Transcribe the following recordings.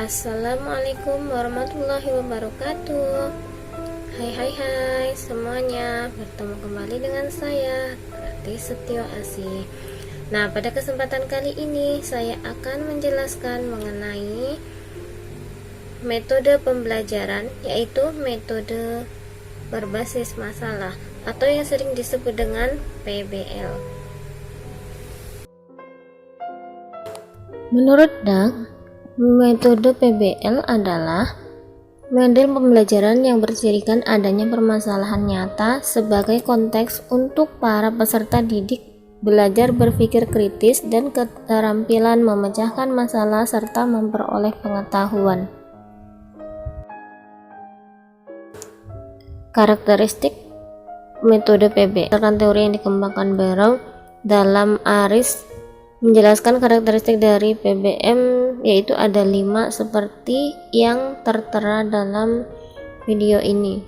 Assalamualaikum warahmatullahi wabarakatuh. Hai semuanya, bertemu kembali dengan saya Rati Setio Asih. Nah, pada kesempatan kali ini saya akan menjelaskan mengenai metode pembelajaran, yaitu metode berbasis masalah atau yang sering disebut dengan PBL. Menurut Dag, metode PBL adalah model pembelajaran yang bercirikan adanya permasalahan nyata sebagai konteks untuk para peserta didik belajar berpikir kritis dan keterampilan memecahkan masalah serta memperoleh pengetahuan. Karakteristik metode PBL dan teori yang dikembangkan Barrow dalam ARIS menjelaskan karakteristik dari PBM, yaitu ada 5 seperti yang tertera dalam video ini.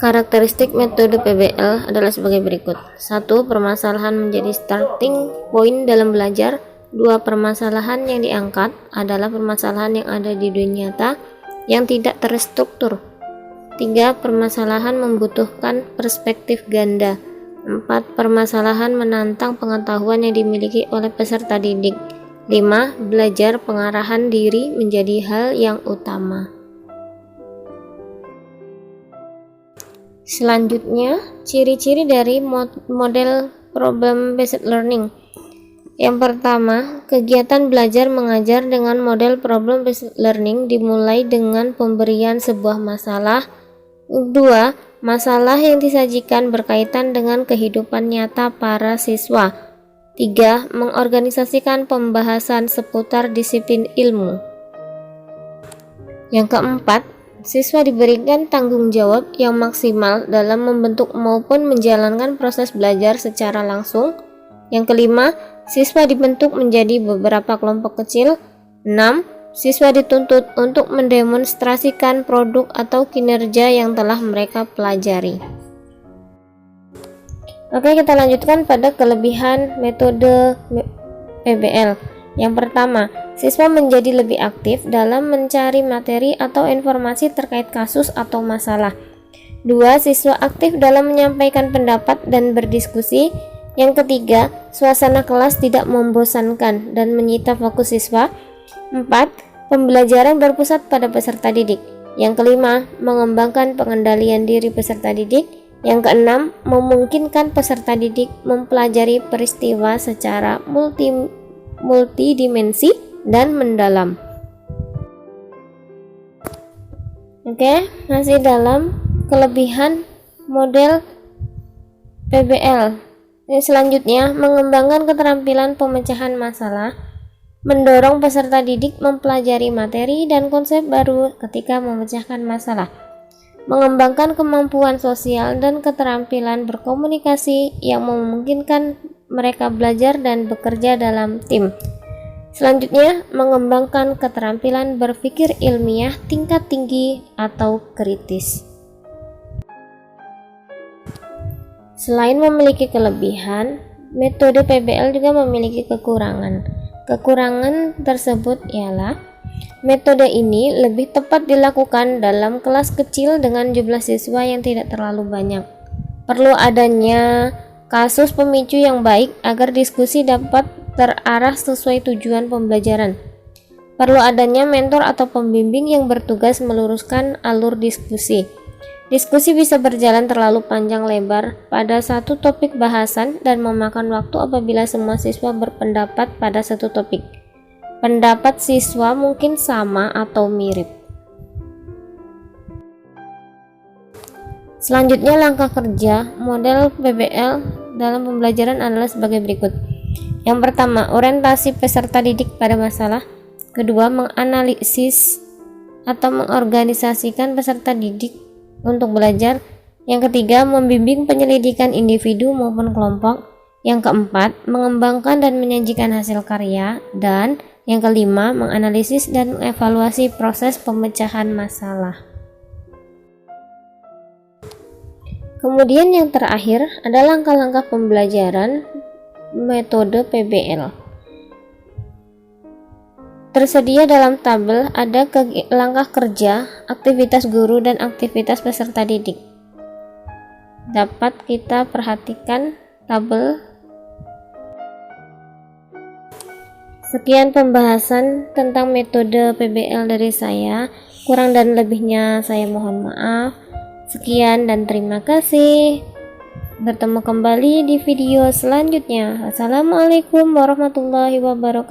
Karakteristik metode PBL adalah sebagai berikut. 1. Permasalahan menjadi starting point dalam belajar. 2. Permasalahan yang diangkat adalah permasalahan yang ada di dunia nyata yang tidak terstruktur. 3. Permasalahan membutuhkan perspektif ganda. 4. Permasalahan menantang pengetahuan yang dimiliki oleh peserta didik. 5. Belajar pengarahan diri menjadi hal yang utama. Selanjutnya, ciri-ciri dari model problem based learning. Yang pertama, kegiatan belajar mengajar dengan model problem based learning dimulai dengan pemberian sebuah masalah. 2. Masalah yang disajikan berkaitan dengan kehidupan nyata para siswa. 3. Mengorganisasikan pembahasan seputar disiplin ilmu. Yang keempat, siswa diberikan tanggung jawab yang maksimal dalam membentuk maupun menjalankan proses belajar secara langsung. Yang kelima, siswa dibentuk menjadi beberapa kelompok kecil. 6. Siswa dituntut untuk mendemonstrasikan produk atau kinerja yang telah mereka pelajari. Oke, kita lanjutkan pada kelebihan metode PBL. Yang pertama, siswa menjadi lebih aktif dalam mencari materi atau informasi terkait kasus atau masalah. 2. Siswa aktif dalam menyampaikan pendapat dan berdiskusi. Yang ketiga, suasana kelas tidak membosankan dan menyita fokus siswa. 4. Pembelajaran berpusat pada peserta didik. Yang kelima, mengembangkan pengendalian diri peserta didik. Yang keenam, memungkinkan peserta didik mempelajari peristiwa secara multidimensi dan mendalam. Oke, masih dalam kelebihan model PBL. Selanjutnya, mengembangkan keterampilan pemecahan masalah, mendorong peserta didik mempelajari materi dan konsep baru ketika memecahkan masalah, mengembangkan kemampuan sosial dan keterampilan berkomunikasi yang memungkinkan mereka belajar dan bekerja dalam tim. Selanjutnya, mengembangkan keterampilan berpikir ilmiah tingkat tinggi atau kritis. Selain memiliki kelebihan, metode PBL juga memiliki kekurangan. Kekurangan tersebut ialah metode ini lebih tepat dilakukan dalam kelas kecil dengan jumlah siswa yang tidak terlalu banyak. Perlu adanya kasus pemicu yang baik agar diskusi dapat terarah sesuai tujuan pembelajaran. Perlu adanya mentor atau pembimbing yang bertugas meluruskan alur diskusi. Diskusi bisa berjalan terlalu panjang lebar pada satu topik bahasan dan memakan waktu apabila semua siswa berpendapat pada satu topik. Pendapat siswa mungkin sama atau mirip. Selanjutnya, langkah kerja model PBL dalam pembelajaran adalah sebagai berikut. Yang pertama, orientasi peserta didik pada masalah. Kedua, menganalisis atau mengorganisasikan peserta didik untuk belajar. Yang ketiga, membimbing penyelidikan individu maupun kelompok. Yang keempat, mengembangkan dan menyajikan hasil karya. Dan yang kelima, menganalisis dan mengevaluasi proses pemecahan masalah. Kemudian yang terakhir ada langkah-langkah pembelajaran metode PBL. Tersedia dalam tabel ada langkah kerja, aktivitas guru, dan aktivitas peserta didik. Dapat kita perhatikan tabel. Sekian pembahasan tentang metode PBL dari saya. Kurang dan lebihnya saya mohon maaf. Sekian dan terima kasih. Bertemu kembali di video selanjutnya. Assalamualaikum warahmatullahi wabarakatuh.